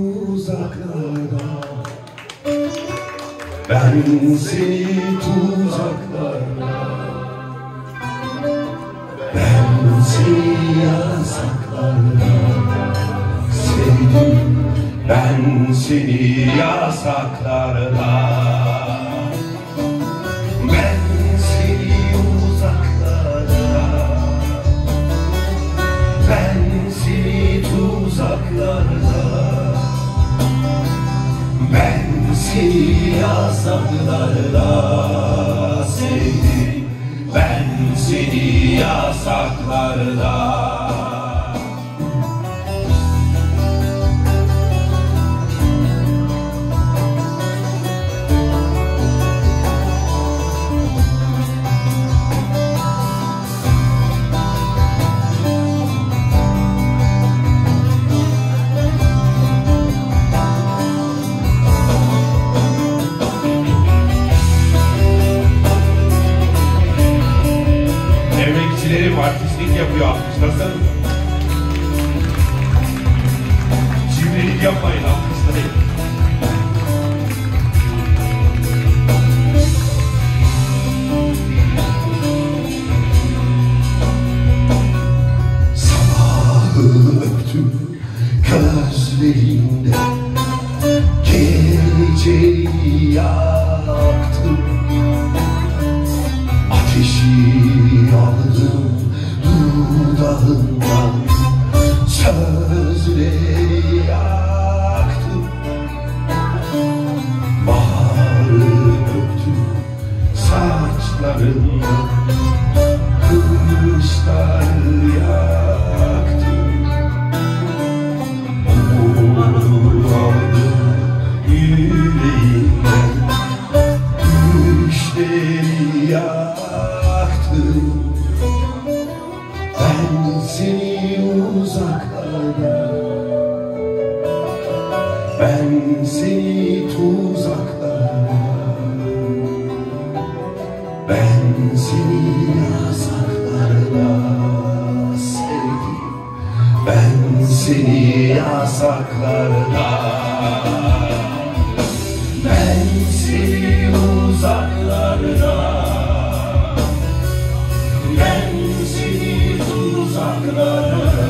Uzaklarda ben seni tuzaklarda, ben seni yasaklarda sevdim, ben seni yasaklarda, ben seni uzaklarda, ben seni tuzaklarda, ben seni yasaklarda sevdim, ben seni yasaklarda. Artistlik yapıyor, alkışlasın. Cimrilik yapmayın, alkışlayın. Sabahı öptüm gözlerinde, geceyi yaktım, ateşi aldım dudağından, sözleri yaktım, baharı öptüm saçlarından, kışlar yaktım, umut aldım yüreğimden, düşleri yaktım. Ben seni uzaklarda, ben seni tuzaklarda, ben seni yasaklarda sevdim, ben seni yasaklarda, ben seni uzaklarda, ben seni uzaklarda,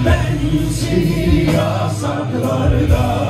ben seni yasaklarda.